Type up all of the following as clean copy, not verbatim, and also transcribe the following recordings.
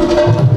Thank you.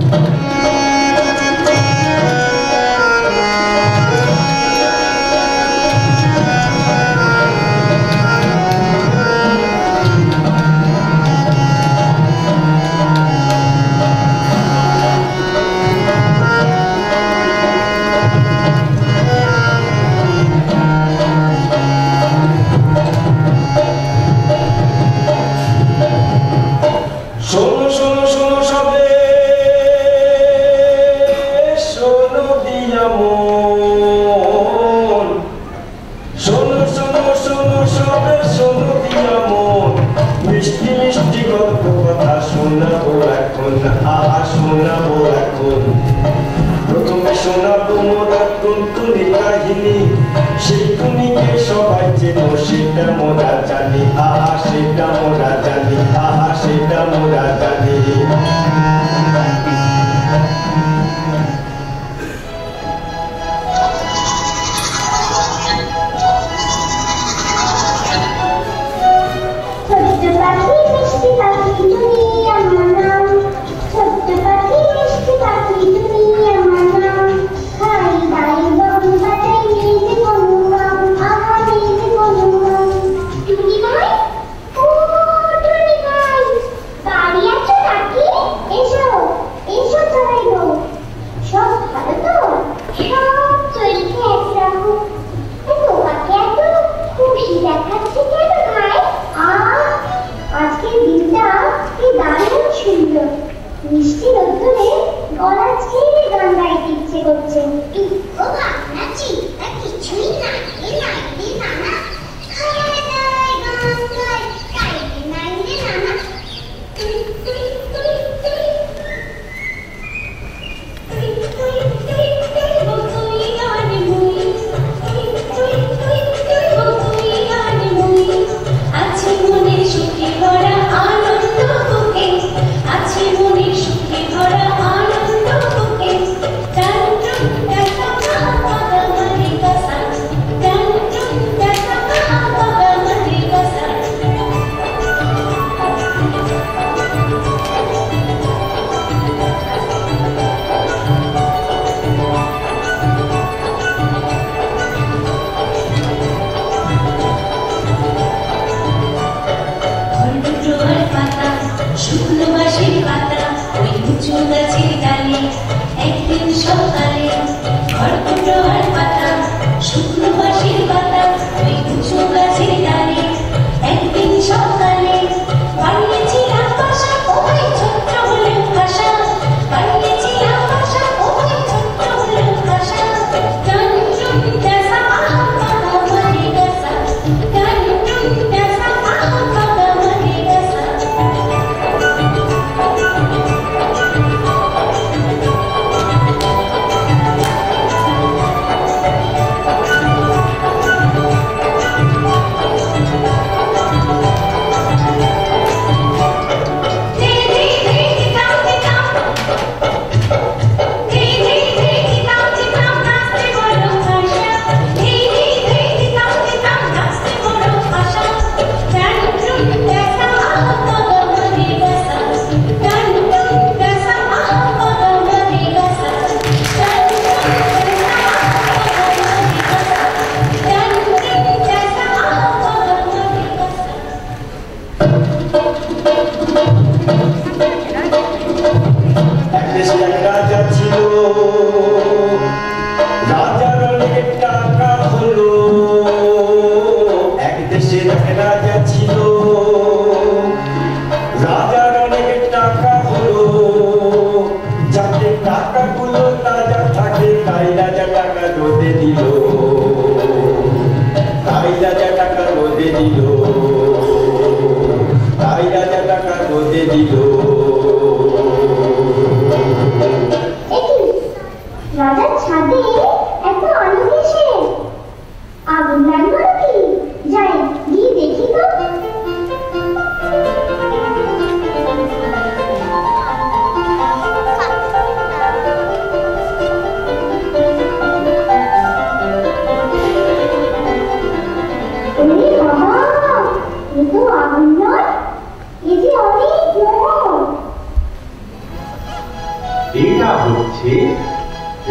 এটা হচ্ছে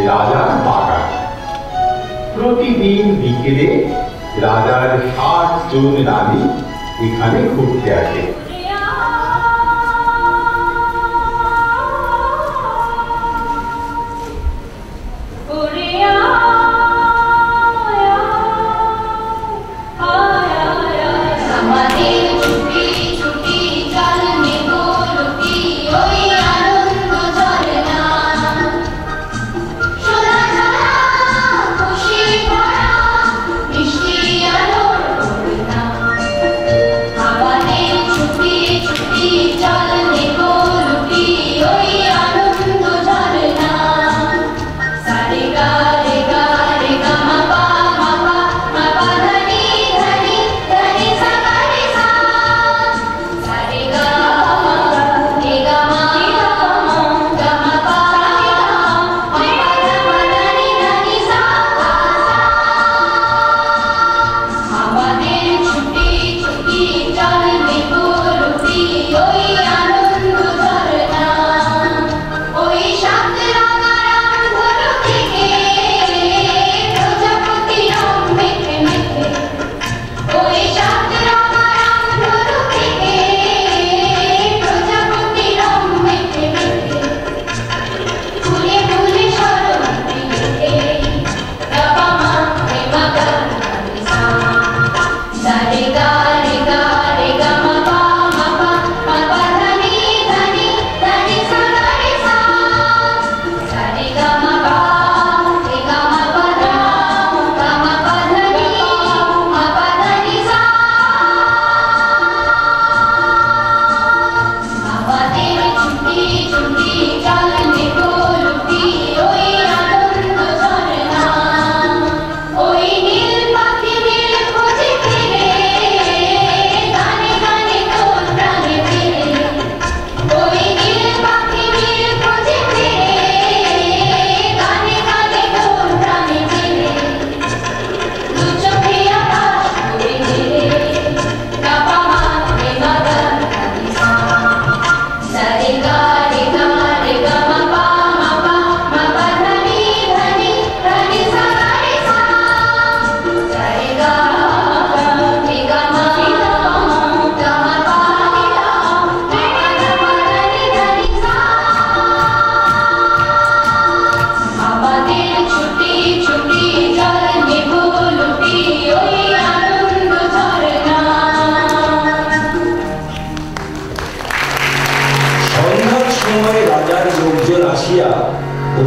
রাজার বাগান। প্রতিদিন বিকেলে রাজার 60 জন রানী এখানে ঘুরতে আসে।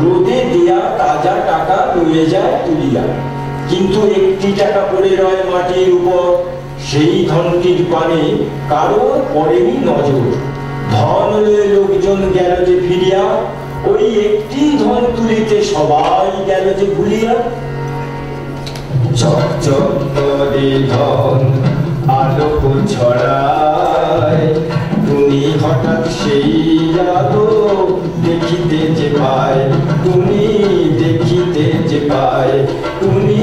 রোদে দেয়া তাজা টাকা লয়ে যায় তুলিয়া, কিন্তু একটি টাকা পড়ে রয় মাটির উপর। সেই ধনটির পানে কারোর পড়েনি নজর। ধন লয়ে লোকজন গেল যে ফিরিয়া, ওই একটি ধন তুলিতে সবাই গেল যে ভুলিয়া। চকচক করে ধন আলোক ছড়ায়, তুমি হঠাৎ সেই আলো দেখিতে যে পায়, তুমি দেখিতে যে পায়, তুমি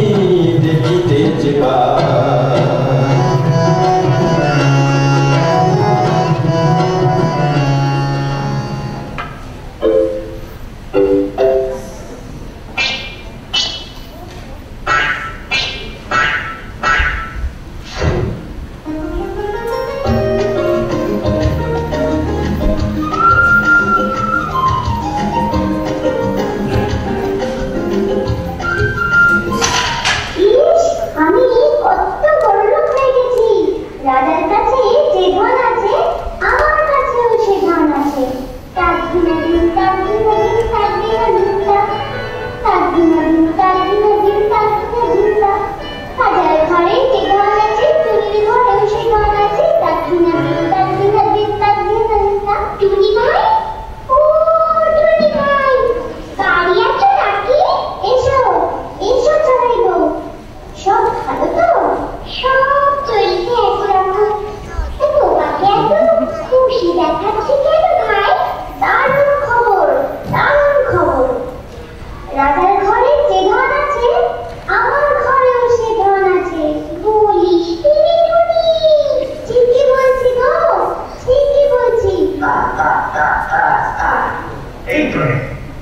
দেখিতে যে পায়।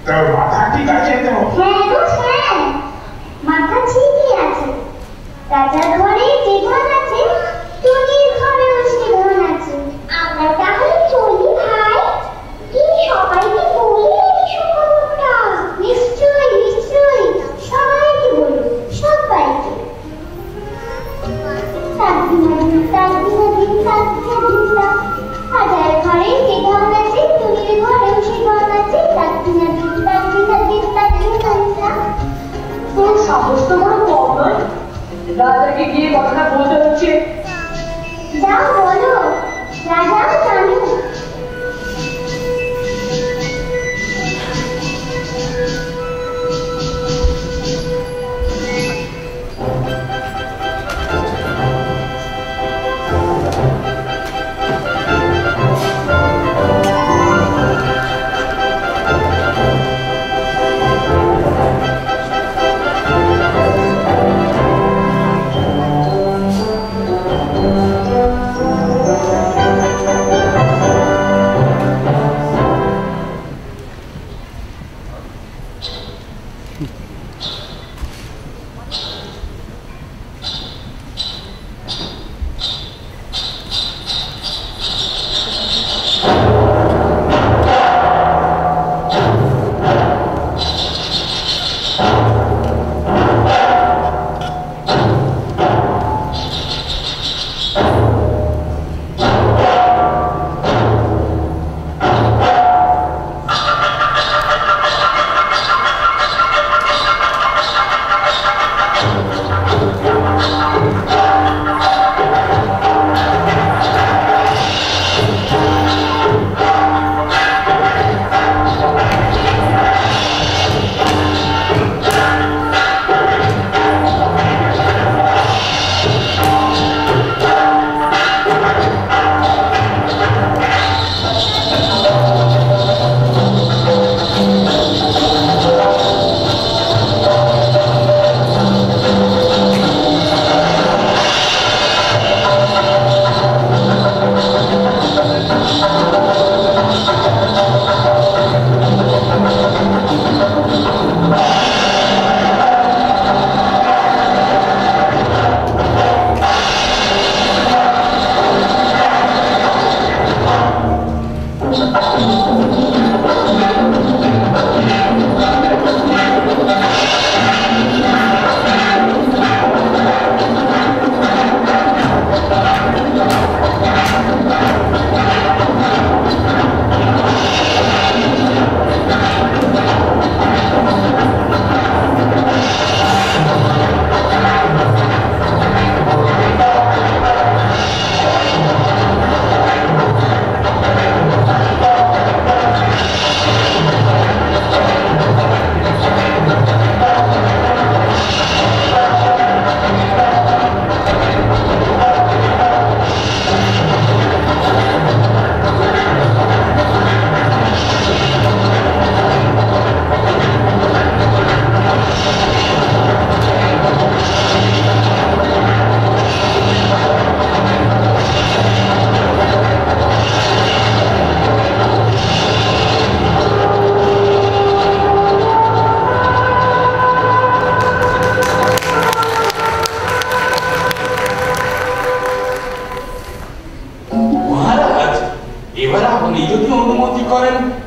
তোর মাথা ঠিক আছে তো? হ্যাঁ গো হ্যাঁ, মাথা ঠিকই আছে। রাজার ঘরে যে ধন আছে, টুনির ঘরেও সে ধন আছে। আমরা তাহলে চলি ভাই? কি সবাইকে বলি এই সুখবরটা? নিশ্চয়ই নিশ্চয়ই, সবাইকে বলবো, সবাইকে। রাজার ঘরে যে ধন আছে, টুনির ঘরেও সে ধন আছে। তোর সাহস তো বড় কম নয়, রাজাকে গিয়ে কথাটা বলতে হচ্ছে। যাও বলো, রাজাও জানো।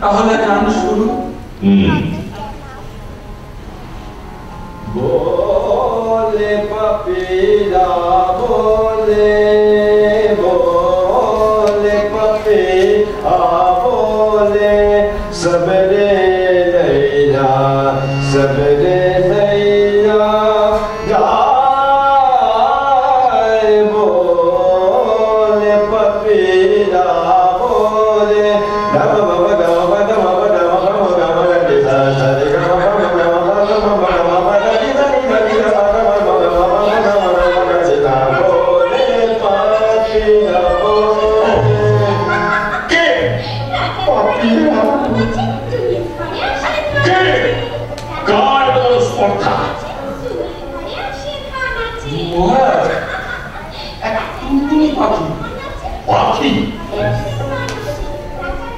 তাহলে গান শুরু। বলে পাপিরা বলে, বলে পাপিরা বলে, সবরে নैया সবরে नैया গায়। বলে পাপিরা বলে,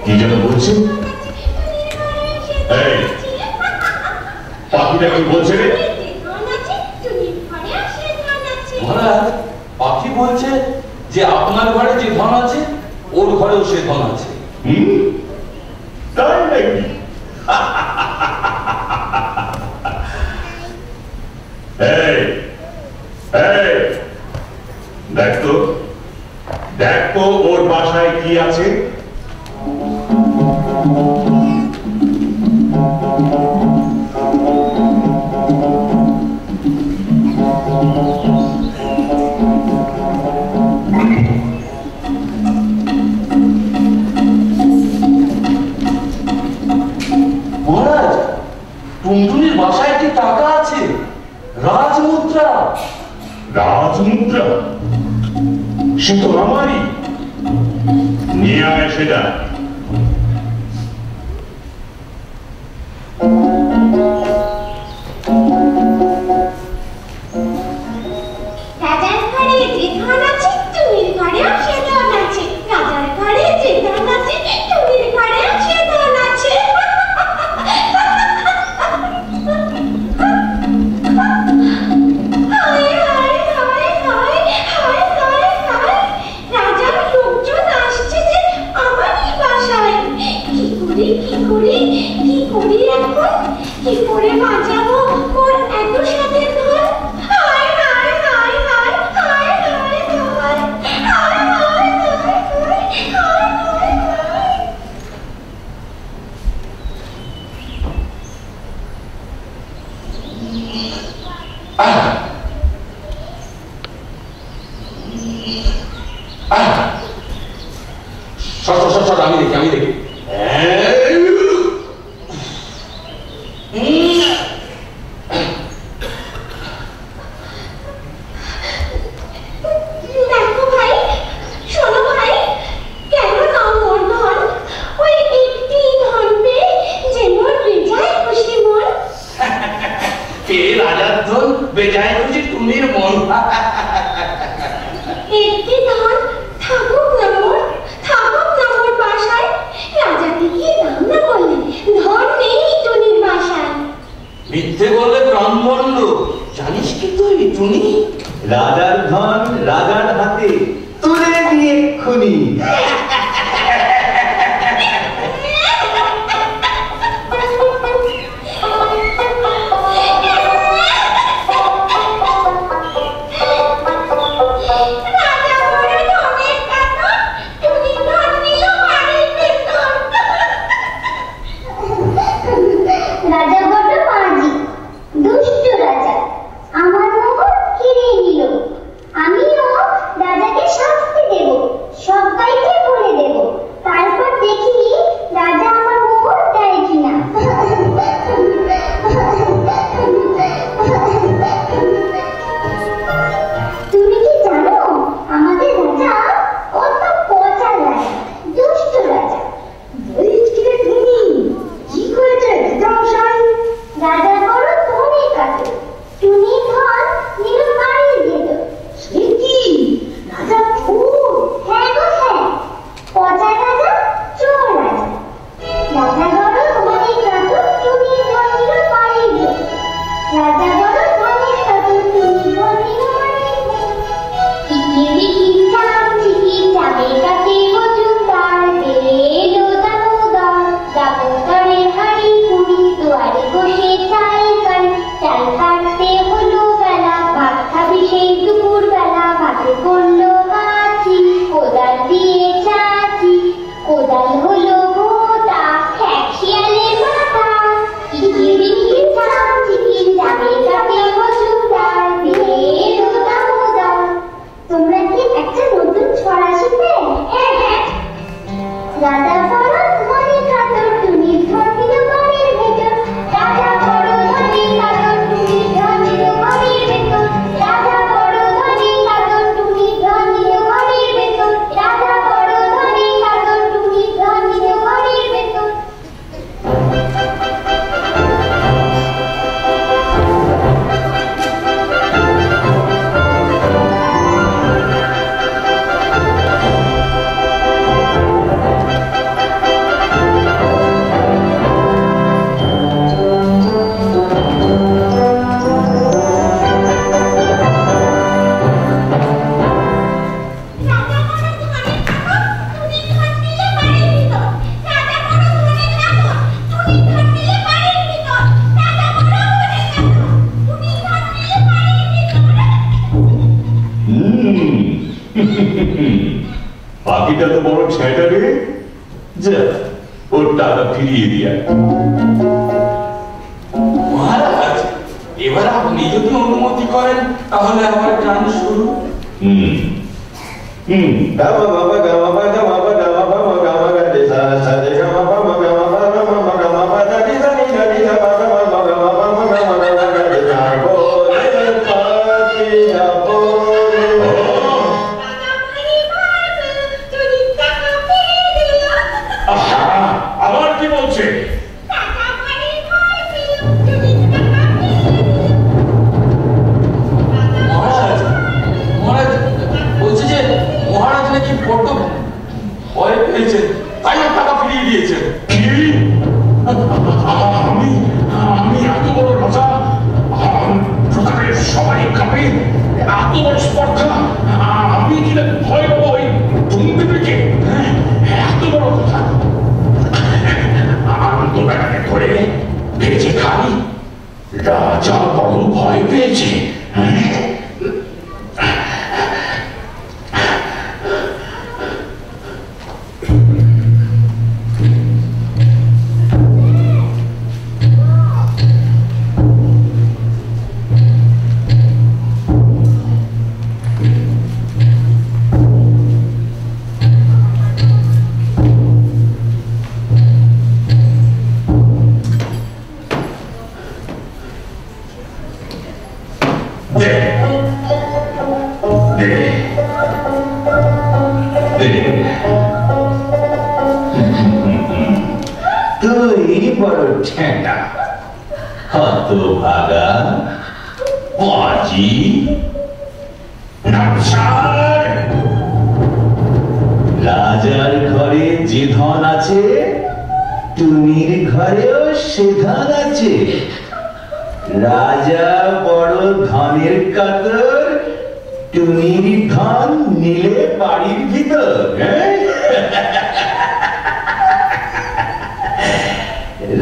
কি যেন বলছেন? পাখিটা কি বলছে রে? মহারাজ, পাখি বলছে যে আপনার ঘরে যে ধন আছে ওর ঘরেও সে ধন আছে। তাই নাকি? দেখ তো ওর বাসায় কি আছে। মহারাজ, টুনটুনির বাসায় একটি টাকা আছে, রাজমুদ্রা। রাজমুদ্রা? সে তো আমারই। নিয়ে আয় সেটা। রাজার ঘরে যে ধন আছে টুনির ঘরেও সে ধন আছে। রাজার ঘরে যে ধন আছে টুনির ঘরেও সে ধন আছে। রাজার লোকজন আসছে যে আমারই বাসায়। কি করি এখন? কি করে বাঁচাবো ওর এত সাথে ধন? আমি দেখি। দেখো ভাই, শোনো ভাই, কেন নাও মোর ধন? ওই একটি ধন পেয়ে যে মোর বেজায় খুশি মন। কে রাজার ধন বেজায় খুশি টুনির মন। একটি ধন থাকুক না মোর বাসায়। রাজাকে কি নাম না বললে ধন নেই টুনির বাসায়। মিথ্যে বলে ব্রাহ্মণ্ড, জানিস কি তুই টুনি? রাজার ধন রাজার হাতে, তুলে নিয়ে এক্ষুনি। রাজা বড় পাজি, দুষ্ট রাজা, আমার মোহর কেড়ে নিল। আমিও রাজাকে শাস্তি দেব, সবাইকে বলে এত বড় ছেঁটা রে, যা ওর টাকা ফিরিয়ে দিয়া। মহারাজ, এবার আপনি যদি অনুমতি করেন তাহলে আমার গান শুরু। গামা বাবা গামা বা গামা বা গামা বা মা গামা গা রে সা সা রে গামা বা মা গামা বা রা মা মা গামা বা দা নি দা নি দা নি দা বা গামা বা গামা বা মা গামা গা গা রে সা গো রে পা কে যা বো আবার কি বলছে? মহারাজ, মহারাজ বলছে যে মহারাজ নাকি বড্ড ভয় পেয়েছেন, তাই ওর টাকা ফিরিয়ে দিয়েছেন। আমি আমি এত বড় রাজা, প্রজাদের সবাই খাবে, এত বড় স্পর্ধা, আমি কি ভয় পাবো ওই টুনটুনিকে? এত বড় কথা, আমি তো বেড়াতে ধরে ভেজে খাই, রাজা বড় ভয় পেয়েছে। তুই বড় ঠেটা, হত ভাগা পাজি নমস্কার। রাজার ঘরে যে ধন আছে, টুনির ঘরেও সে ধন আছে। রাজা বড় ধনের কাতর, টুনির ধন নিলে বাড়ির ভিতর।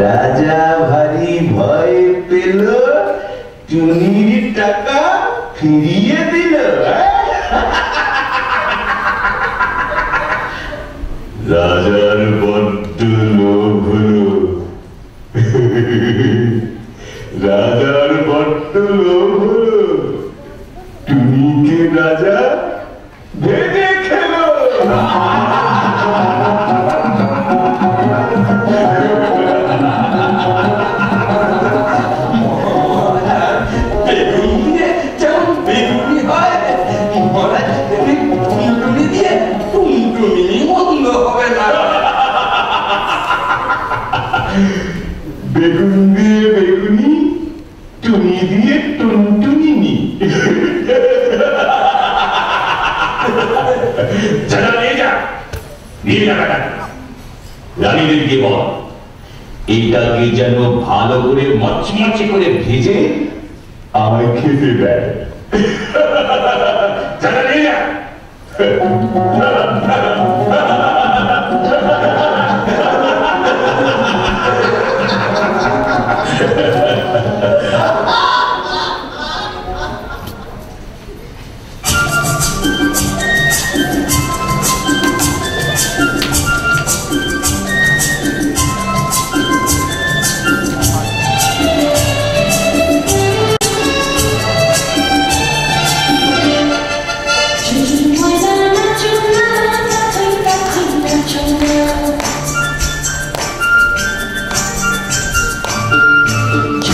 রাজা ভারী ভয় পেল, টুনির টাকা ফিরিয়ে দিল। রাজার বড্ড লোভ হলো, রাজার বড্ড লোভ হলো, টুনিকে রাজা ভেজে খেলো। যেমন বেগুনি হয়, মহারাজ টুনটুনি দিয়ে টুনটুনি বন্ধ হবে না। বেগুন দিয়ে বেগুনি, টুনি দিয়ে টুনটুনি। যারা নিয়ে যা, নিয়ে যা বেটা। রানীদেরকে বল, এটাকে যেন ভালো করে মচমচে করে ভেজে আমায় খেতে দেয়। যারা নিয়ে যা। Choo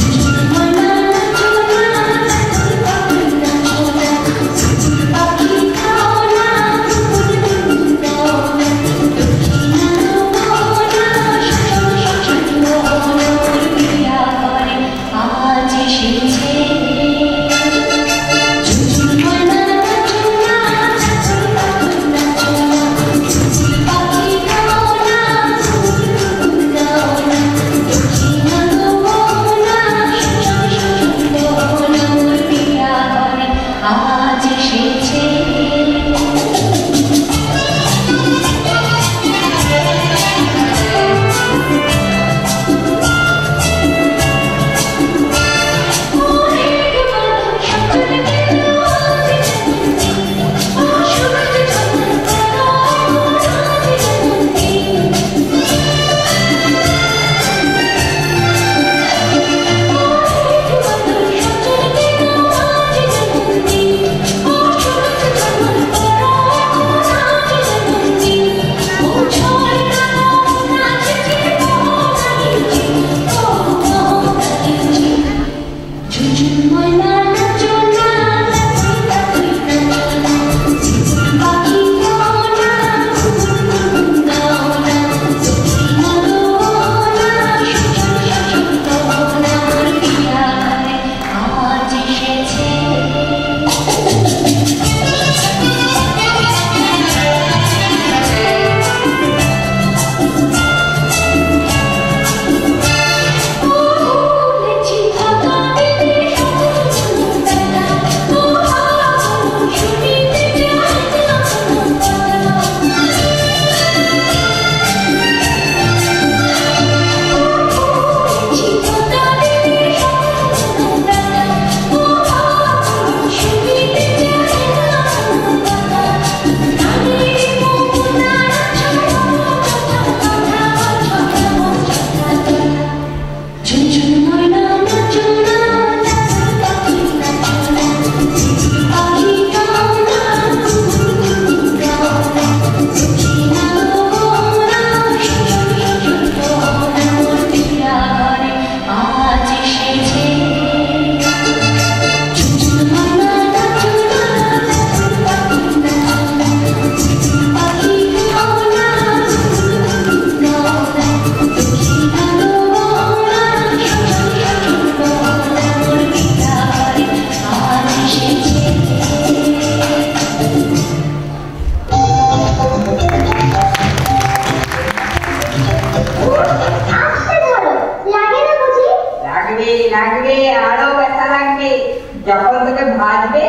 লাগবে লাগবে, আরো ব্যথা লাগবে। যখন তোকে ভাজবে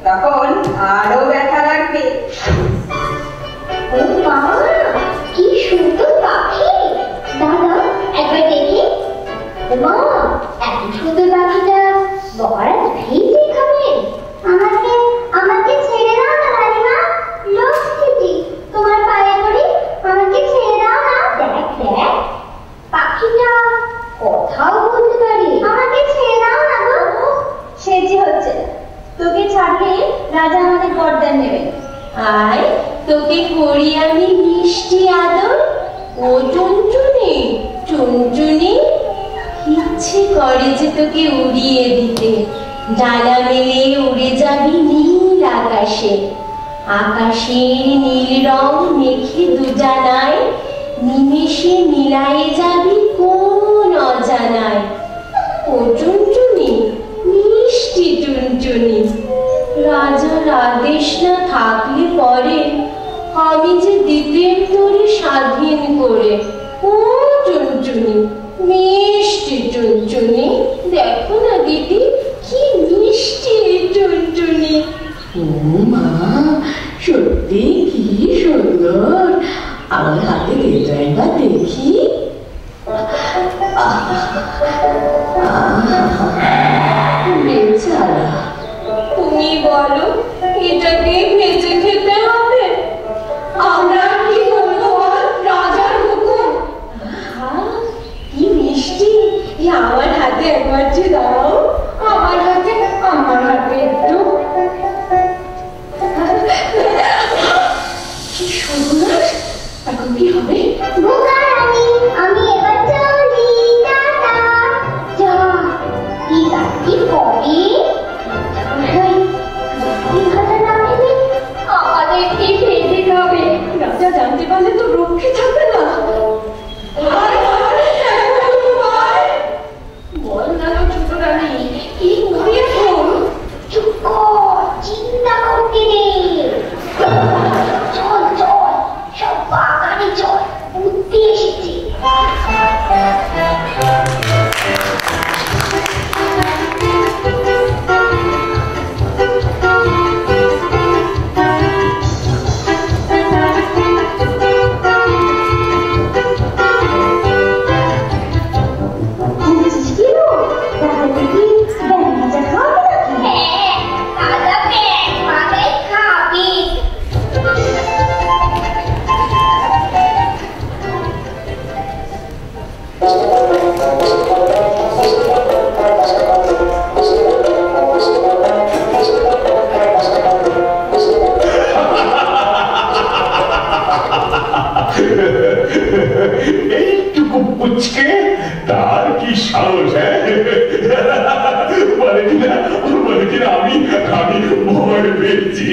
তখন আরো ব্যথা লাগবে। ও মা, কি সুন্দর পাখি! দাদা একবার দেখি। ও মা, এত সুন্দর পাখিটা মহারাজ ভেজে খাবেন? আমাকে আমাকে ছেড়ে দাও না রানীমা, লক্ষ্মীটি তোমার পায়ে পড়ি, আমাকে ছেড়ে দাও না। দেখ দেখ, পাখিটা কথাও বলতে পারে, আমাকে ছেড়ে দাও না গো। সে যে হচ্ছে না, তোকে ছাড়লে রাজা আমাদের বরদান নেবেন। আয় তোকে করি আমি মিষ্টি আদর। ও টুনটুনি টুনটুনি, ইচ্ছে করে যে তোকে উড়িয়ে দিতে, ডানা মেলে উড়ে যাবি নীল আকাশে। আকাশের নীল রং মেখে দুজানায়, নিমেষে মিলায়ে যাবি কোন অজানায়। ও টুনটুনি মিষ্টি টুনটুনি, রাজার আদেশ না থাকলে পরে আমি যে দিতেন তোরে স্বাধীন করে। ও টুনটুনি মিষ্টি টুনটুনি, দেখো না দিদি কি মিষ্টি টুনটুনি। ও মা, সত্যি কি সুন্দর। আমার হাতে দিতে একবার দেখি। বেচারা, তুমি বলো এটাকে ভেজে খেতে হবে? আমরা কি বলবো বল, রাজার হুকুম। কি মিষ্টি! আমার হাতে একবার যে দাও, আমার হাতে একটু। কি সুন্দর! এখন কি হবে? বোকা রানী, আমি এবার চলি, টাটা। যা, কি গাড়ি পড়ে! আমাদের কি ভেজে খাবে? রাজা জানতে পারলে তো রক্ষে থাকবে না। বল না ছোট রানী, কি করি এখন? চুপ কর, চিন্তা করতে নেই। চল চল, সব বাগানে চল, বুদ্ধি এসেছে। এইটুকু পুচকে তার কি সাহস! বলে কিনা আমি ভয় পেয়েছি।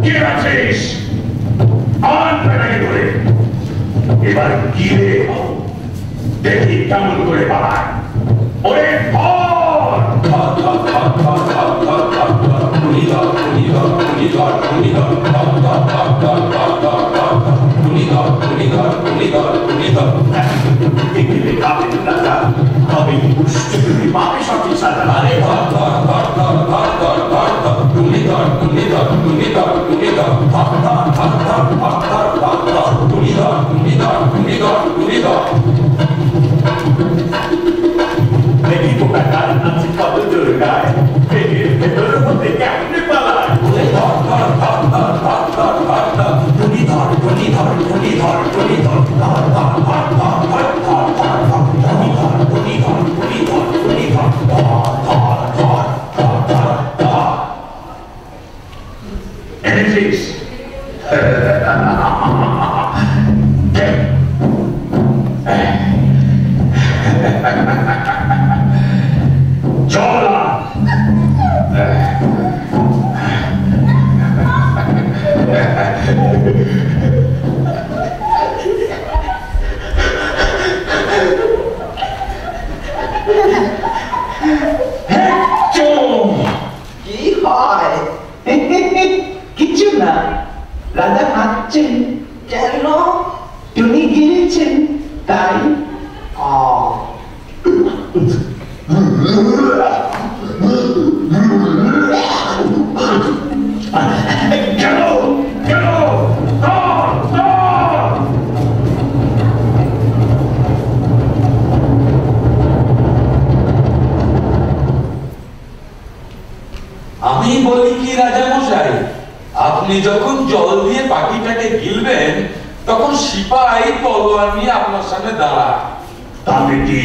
কে আছিস? আন বেটাকে ধরে এবার গিয়ে দেখি কেমন করে পালায়। ওরে দেখি তো বেটার নাচি কত জোর গায়, পেটের ভেতর হতে কেমনে পালায়। এনেছিস? চল কি হয়? কিছু না, রাজা হাঁটছেন। কেন? টুনি গিলছেন তাই। আমি বলি কি রাজা মশাই, আপনি যখন জল দিয়ে পাখিটাকে গিলবেন তখন সিপাই তলোয়ার নিয়ে আপনার সামনে দাঁড়ায়। তাতে কি?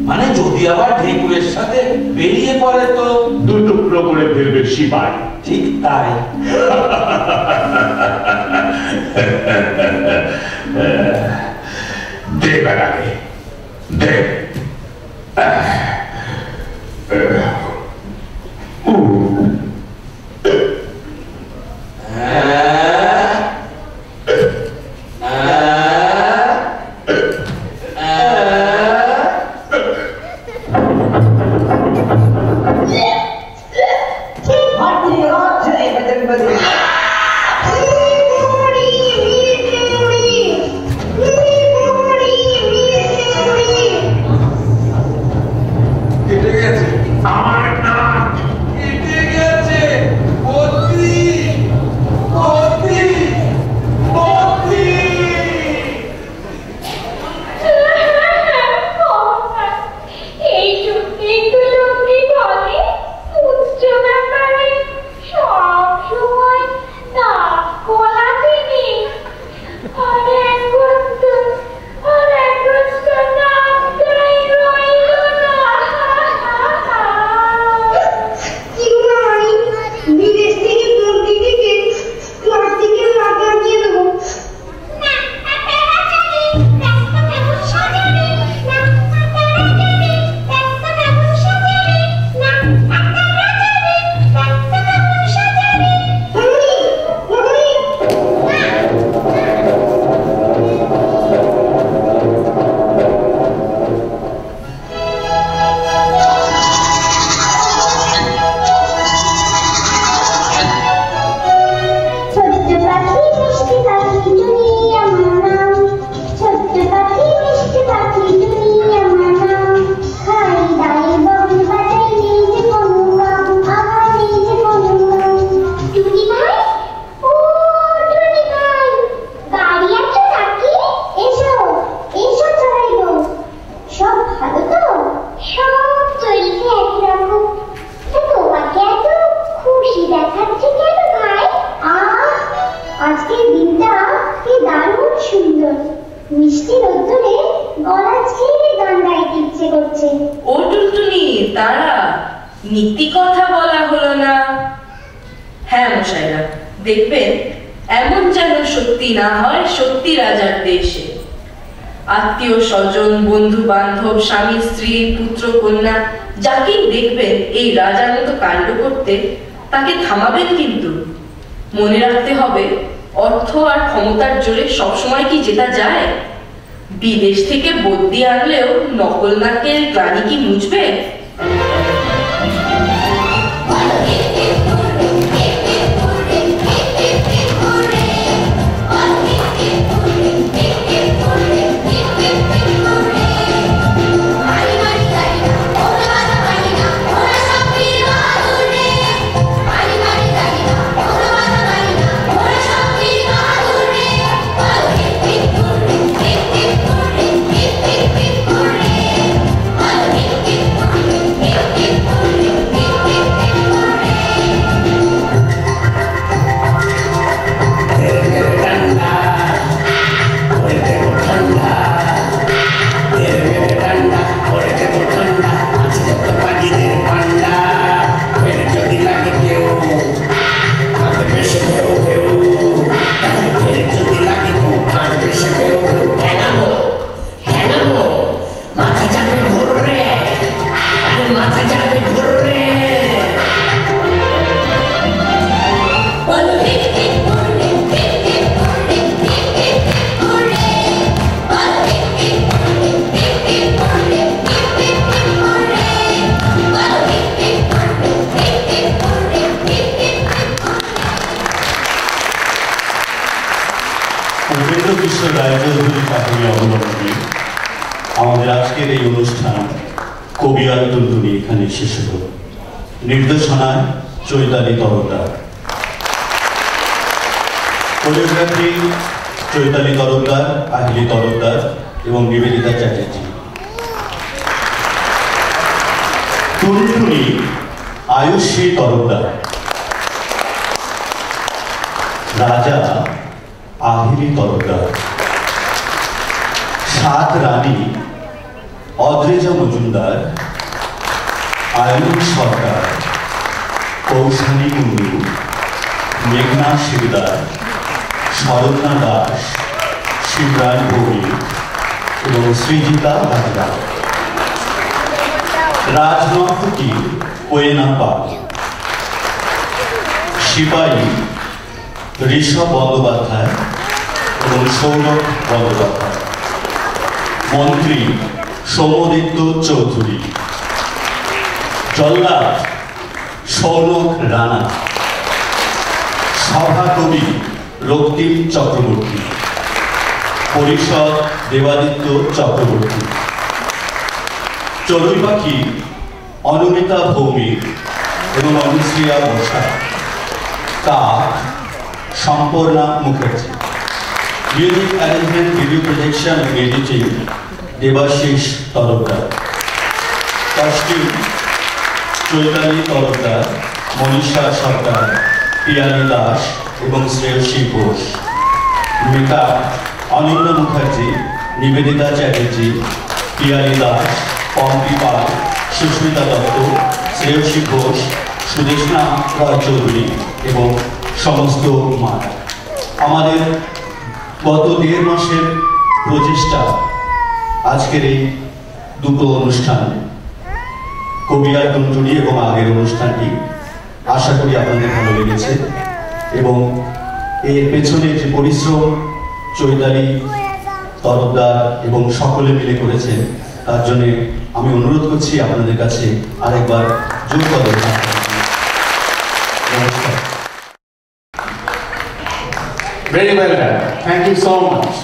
মানে যদি আবার ঢেকুরের সাথে বেরিয়ে পড়ে তো দু টুকরো করে ফেলবে সিপাই। ঠিক তাই। দে বেড়াকে দে। নীতি কথা বলা হলো না। হ্যাঁ মশাইরা, দেখবেন এমন যেন সত্যি না হয় সত্যি রাজার দেশে। আত্মীয় স্বজন, বন্ধু বান্ধব, স্বামী স্ত্রী, পুত্র কন্যা যাকেই দেখবেন এই রাজার মতো কাণ্ড করতে, তাকে থামাবেন কিন্তু। মনে রাখতে হবে, অর্থ আর ক্ষমতার জোরে সবসময় কি জেতা যায়? বিদেশ থেকে বদ্যি আনলেও নকল নাকের গ্লানি কি মুছবে? আমাদের আজকের এই অনুষ্ঠান কবিয়াল টুনটুনি এখানে শেষ হল। নির্দেশনায় চৈতালি তরফদার, কোরিওগ্রাফি চৈতালি তরফদার, আহিলি তরফদার এবং নিবেদিতা চ্যাটার্জি। টুনটুনি আয়ুষী তরফদার, রাজা আহিলি তরফদার, সাত রানী অদ্রিজা মজুমদার, আয়ুষ সরকার, কৌশানী কুণ্ডু, মেঘনা শিকদার, শরণ্যা দাস, শিবরাজ ভৌমিক এবং সৃজিতা ভাগরা। রাজনর্তকী কোয়েনা পাল, সিপাহী ঋষভ বন্দ্যোপাধ্যায় এবং সৌরভ বন্দ্যোপাধ্যায়, মন্ত্রী সৌমদিত্য চৌধুরী, জল্লাদ সৌনক রানা, সভাকবি রক্তিম চক্রবর্তী, পরিষদ দেবাদিত্য চক্রবর্তী, চড়ুই পাখি অনুমিতা ভৌমিক এবং অনুশ্রিয়া বসাক, কাক Samparna Mukherjee, music arrangement, video projection এবং এডিটিং দেবাশিস তরফদার, কস্টিউম চৈতালি তরফদার, মনীষা সরকার, পিয়ালি দাস এবং শ্রেয়সী ঘোষ, মেকআপ অনিন্দ মুখার্জি, নিবেদিতা চ্যাটার্জি, পিয়ালি দাস, পম্পি পাল, সুস্মিতা দত্ত, শ্রেয়সী ঘোষ, সুদেষ্ণা রয় চৌধুরী এবং সমস্ত মাঠ। আমাদের গত 1.5 মাসের প্রচেষ্টা আজকের এই দুটো অনুষ্ঠান, কবিয়াল টুনটুনি এবং আগের অনুষ্ঠানটি, আশা করি আপনাদের ভালো লেগেছে এবং এর পেছনে যে পরিশ্রম চৈতালি তরফদার এবং সকলে মিলে করেছেন তার জন্য আমি অনুরোধ করছি আপনাদের কাছে আরেকবার জোর করে নমস্কার। Very well done. Thank you so much.